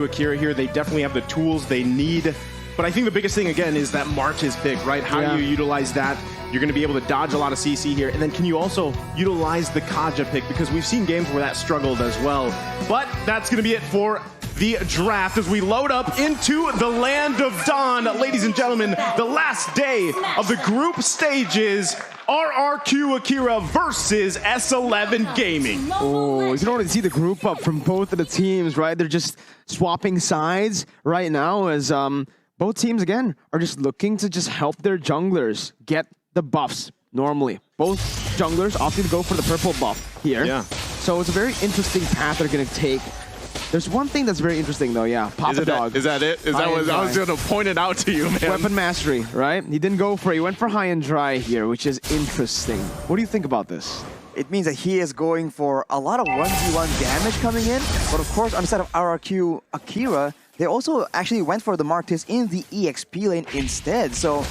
Akira here, they definitely have the tools they need. But I think the biggest thing, again, is that March is big, right? How do you utilize that? You're going to be able to dodge a lot of CC here. And then can you also utilize the Kaja pick? Because we've seen games where that struggled as well. But that's going to be it for the draft as we load up into the land of Dawn. Ladies and gentlemen, the last day of the group stages. RRQ Akira versus S11 Gaming. Oh, you can already see the group up from both of the teams, right? They're just swapping sides right now as both teams, again, are just looking to just help their junglers get the buffs normally. Both junglers opting to go for the purple buff here. Yeah. So it's a very interesting path they're going to take. There's one thing that's very interesting, though, yeah. Papa Dog. Is that it? Is that what I was going to point it out to you, man? Weapon mastery, right? He didn't go for it. He went for high and dry here, which is interesting. What do you think about this? It means that he is going for a lot of 1v1 damage coming in. But of course, on the side of RRQ Akira, they also actually went for the Martis in the EXP lane instead. So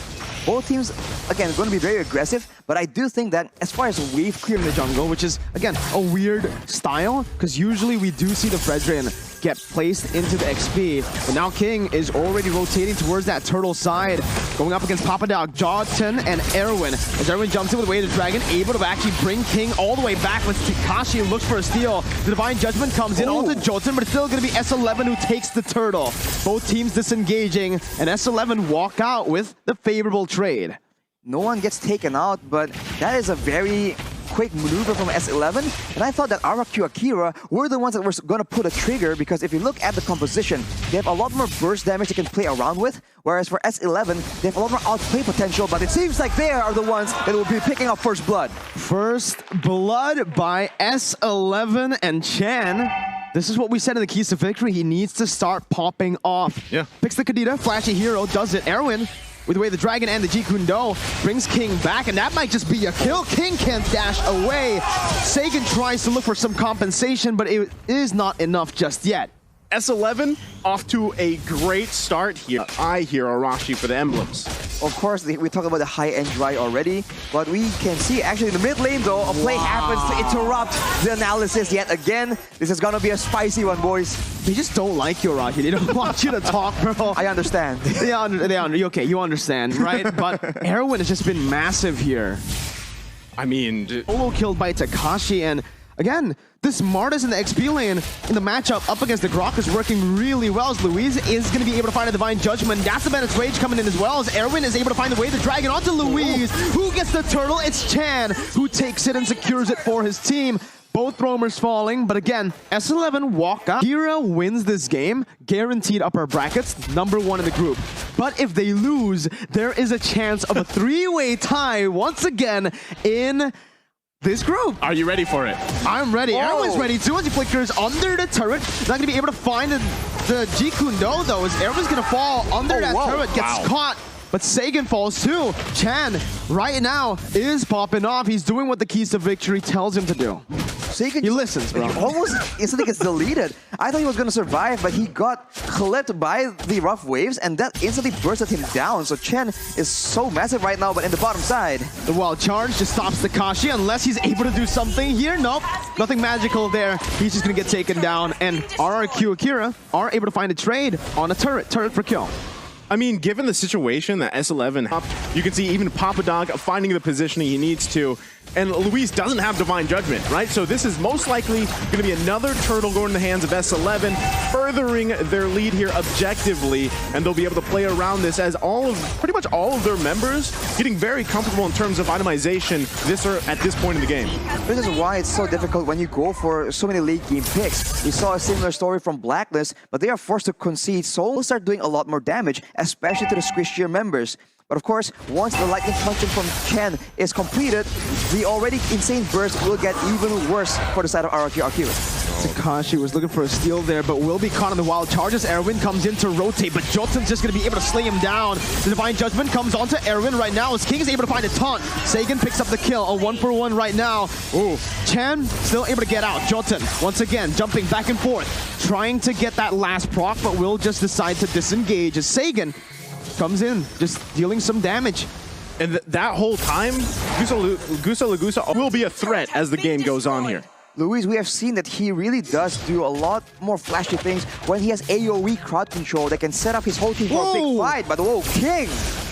both teams, again, going to be very aggressive. But I do think that as far as wave clear in the jungle, which is, again, a weird style, because usually we do see the Fredrin get placed into the XP. But now King is already rotating towards that turtle side, going up against Papa Dog, Jawton, and Erwin. As Erwin jumps in with Way of the Dragon, able to actually bring King all the way back with Takashi looks for a steal. The Divine Judgment comes in onto Jawton, but it's still going to be S11 who takes the turtle. Both teams disengaging, and S11 walk out with the favorable trade. No one gets taken out, but that is a very quick maneuver from S11, and I thought that RRQ Akira were the ones that were going to pull a trigger, because if you look at the composition, they have a lot more burst damage they can play around with, whereas for S11, they have a lot more outplay potential, but it seems like they are the ones that will be picking up first blood. First blood by S11 and Chan. This is what we said in the keys to victory. He needs to start popping off. Yeah. Picks the Kadita, flashy hero, does it. Erwin, with the way the Dragon and the Jeet Kune Do, brings King back, and that might just be a kill. King can't dash away. Sagan tries to look for some compensation, but it is not enough just yet. S11 off to a great start here. I hear Arashi for the emblems. Of course, we talked about the high and dry already, but we can see actually in the mid lane though, a play happens to interrupt the analysis yet again. This is gonna be a spicy one, boys. They just don't like you, Rocky. They don't want you to talk, bro. I understand. Okay, you understand, right? But Erwin has just been massive here. I mean, Solo killed by Takashi, and again, this Martis in the XP lane in the matchup up against the Grok is working really well, as Louise is going to be able to find a Divine Judgment. That's the Bennett's Rage coming in as well, as Erwin is able to find the way the Dragon onto Louise. Who gets the turtle? It's Chan, who takes it and secures it for his team. Both roamers falling, but again, S11 walk up. Akira wins this game, guaranteed upper brackets, #1 in the group. But if they lose, there is a chance of a three-way tie once again in this group. are you ready for it? I'm ready. Erwin's ready too as he flickers under the turret. Not going to be able to find the Jeet Kune Do though, as Erwin's going to fall under that turret, gets caught. But Sagan falls too. Chan, right now, is popping off. He's doing what the keys to victory tells him to do. Sagan, he listens, bro. Almost instantly gets deleted. I thought he was going to survive, but he got clipped by the rough waves, and that instantly bursted him down. So Chen is so massive right now, but in the bottom side. The wild charge just stops Takashi unless he's able to do something here. Nope, nothing magical there. He's just going to get taken down, and RRQ Akira are able to find a trade on a turret for kill. I mean, given the situation that S11 up, you can see even Papa Dog finding the positioning he needs to, and Luis doesn't have Divine Judgment, right? So this is most likely going to be another turtle going in the hands of S11, furthering their lead here objectively, and they'll be able to play around this as pretty much all of their members getting very comfortable in terms of itemization at this point in the game. This is why it's so difficult when you go for so many late game picks. We saw a similar story from Blacklist, but they are forced to concede, so they'll start doing a lot more damage, especially to the squishier members. But of course, once the lightning function from Chen is completed, the already insane burst will get even worse for the side of RRQ Akira. Takashi was looking for a steal there, but will be caught on the wild charges. Erwin comes in to rotate, but Jotun's just going to be able to slay him down. The Divine Judgment comes onto Erwin right now, as King is able to find a taunt. Sagan picks up the kill, a 1-for-1 right now. Ooh, Chan still able to get out. Jotun, once again, jumping back and forth, trying to get that last proc, but will just decide to disengage as Sagan comes in, just dealing some damage. And that whole time, Gusa Lagusa will be a threat as the game goes on here. Luis, we have seen that he really does do a lot more flashy things when he has AoE crowd control that can set up his whole team for a big fight. But whoa, King!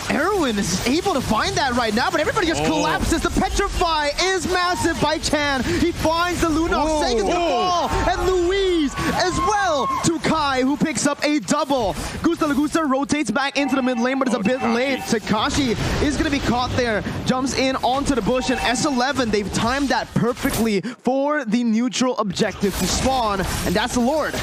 Erwin is able to find that right now, but everybody just collapses. The Petrify is massive by Chan. He finds the Lunox, Sagan's the fall, and Luis as well to Kai, who picks up a double. Gusta Lagusta rotates back into the mid lane, but it's a bit late. Takashi is going to be caught there, jumps in onto the bush, and S11, they've timed that perfectly for the neutral objective to spawn, and that's the Lord.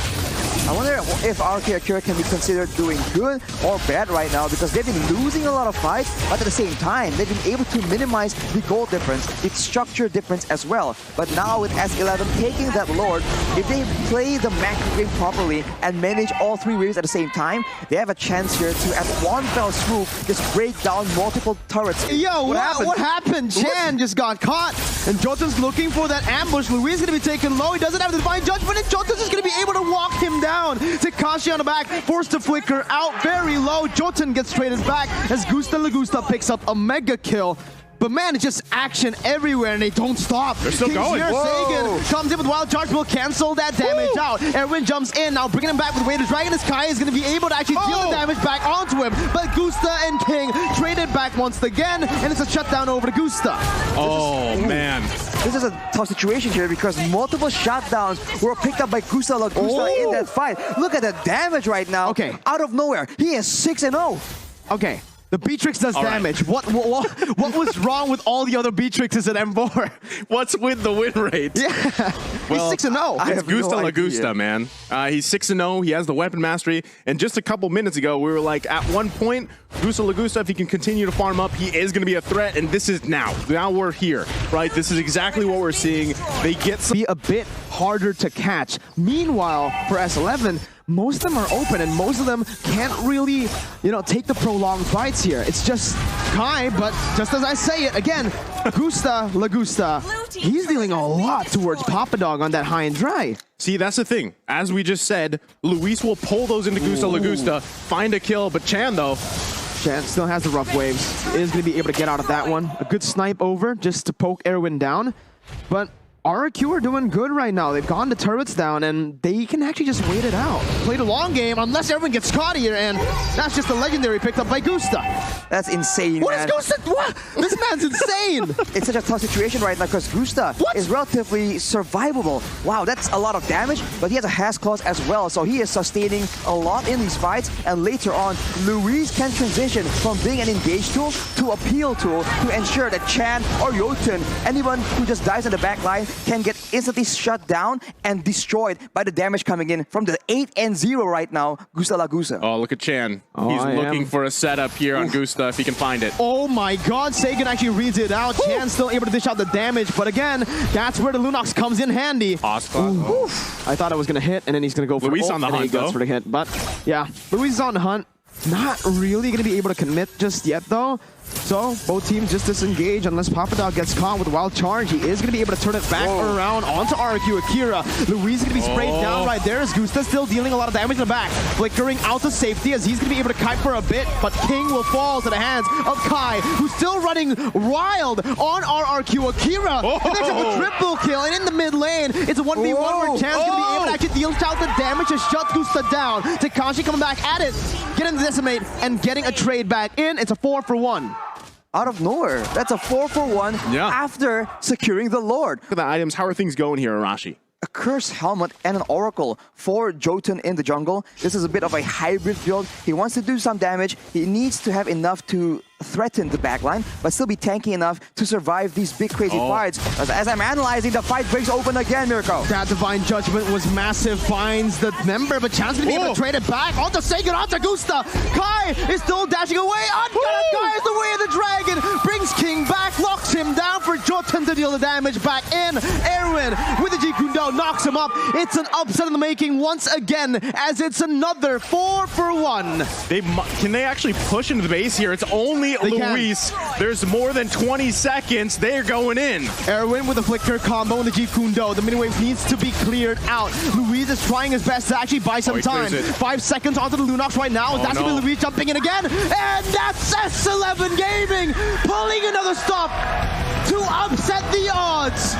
I wonder if RRQ Akira can be considered doing good or bad right now, because they've been losing a lot of fights, but at the same time, they've been able to minimize the goal difference, its structure difference as well. But now with S11 taking that Lord, if they play the macro game properly and manage all three waves at the same time, they have a chance here to, at one fell swoop, just break down multiple turrets. Yo, what happened? Chan just got caught, and Jotun's looking for that ambush. Luis is going to be taken low. He doesn't have the Divine Judgment, and Jotun's just going to be able to walk him down. Takashi on the back, forced to flicker out very low. Jotun gets traded back as Gusta Lagusta picks up a mega kill. But man, it's just action everywhere, and they don't stop. They're still going. Sagan comes in with Wild Charge, will cancel that damage out. Erwin jumps in, now bringing him back with Wader Dragon, as Kai is going to be able to actually deal the damage back onto him. But Gusta and King traded back once again, and it's a shutdown over to Gusta. Man. This is a tough situation here because multiple shutdowns were picked up by Gusta Lagusta in that fight. Look at the damage right now. Okay. Out of nowhere, he is 6-0. Okay. The Beatrix does damage. What was wrong with all the other Beatrixes at M4? What's with the win rate? Yeah. Well, he's 6-0. It's Gusta Lagusta, man. He's 6-0. He has the weapon mastery. And just a couple minutes ago, we were like, at one point, Gusta Lagusta, if he can continue to farm up, he is going to be a threat. And this is now. Now we're here, right? This is exactly what we're seeing. They get some... Be a bit harder to catch. Meanwhile, for S11, most of them are open, and most of them can't really, take the prolonged fights here. It's just Kai, but just as I say it, again, Gusta Lagusta, he's dealing a lot towards Papa Dog on that high and dry. See, that's the thing. As we just said, Luis will pull those into Gusta Lagusta, find a kill, but Chan, though... Chan still has the rough waves. Is going to be able to get out of that one. A good snipe over just to poke Erwin down, but... RRQ are doing good right now. They've gone the turrets down, and they can actually just wait it out. Play the long game, unless everyone gets caught here, and that's just a legendary picked up by Gusta. That's insane, What man. is Gusta? What? This man's insane. It's such a tough situation right now because Gusta is relatively survivable. Wow, that's a lot of damage, but he has a Has Claws as well, so he is sustaining a lot in these fights, and later on, Luis can transition from being an engage tool to a peel tool to ensure that Chan or Jotun, anyone who just dies in the back line, can get instantly shut down and destroyed by the damage coming in from the 8-0 right now, Gusta Lagusta. Oh, look at Chan. He's looking for a setup here on Gusta if he can find it. Oh my god, Sagan actually reads it out. Chan's still able to dish out the damage, but again, that's where the Lunox comes in handy. Awesome. I thought I was going to hit, and then he's going to go for Luis on the hunt, though. For the hit, but yeah, Luis is on the hunt. Not really going to be able to commit just yet, though. So, both teams just disengage unless Papa Dog gets caught with Wild Charge. He is going to be able to turn it back around onto RRQ Akira. Luis is going to be sprayed down right there as Gusta still dealing a lot of damage in the back. Flickering out to safety as he's going to be able to kite for a bit, but King will fall to the hands of Kai, who's still running wild on RRQ Akira. And picks up a triple kill, and in the mid lane, it's a 1v1 where Chan's going to be able to actually deal out the damage to shut Gusta down. Takashi coming back at it, getting the decimate, and getting a trade back in. It's a 4-for-1. Out of nowhere. That's a 4-for-1 after securing the Lord. Look at the items. How are things going here, Arashi? A Cursed Helmet and an Oracle for Jotun in the jungle. This is a bit of a hybrid build. He wants to do some damage. He needs to have enough to threaten the backline, but still be tanky enough to survive these big crazy fights. As I'm analyzing, the fight breaks open again, Mirko. That Divine Judgment was massive, finds the member, but Chan's gonna be able to trade it back onto Sagan, onto Gusta. Kai is still dashing away. Kai is the way of the dragon, brings King back, locks him down for Jotun to deal the damage back in. Erwin with the G-Kundo knocks him up. It's an upset in the making once again, as it's another 4-for-1. Can they actually push into the base here? It's only Luis. There's more than 20 seconds. They're going in. Erwin with a flicker combo in the Jeep Kundo. The mini wave needs to be cleared out. Luis is trying his best to actually buy some time. 5 seconds onto the Lunox right now. That's going to be Luis jumping in again. And that's S11 Gaming pulling another stop to upset the odds.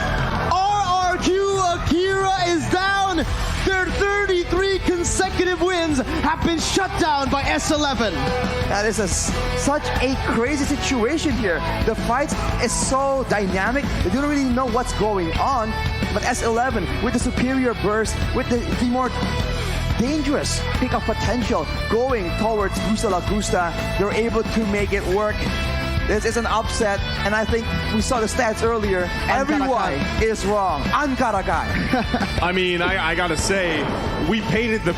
RRQ Akira is down. Their 33 consecutive wins have been shut down by S11. That is such a crazy situation here. The fight is so dynamic. They don't really know what's going on. But S11, with the superior burst, with the more dangerous pick of potential going towards Gusta La Gusta, they're able to make it work. This is an upset, and I think we saw the stats earlier. Everyone is wrong. Ankaragai. I mean, I gotta say, we painted the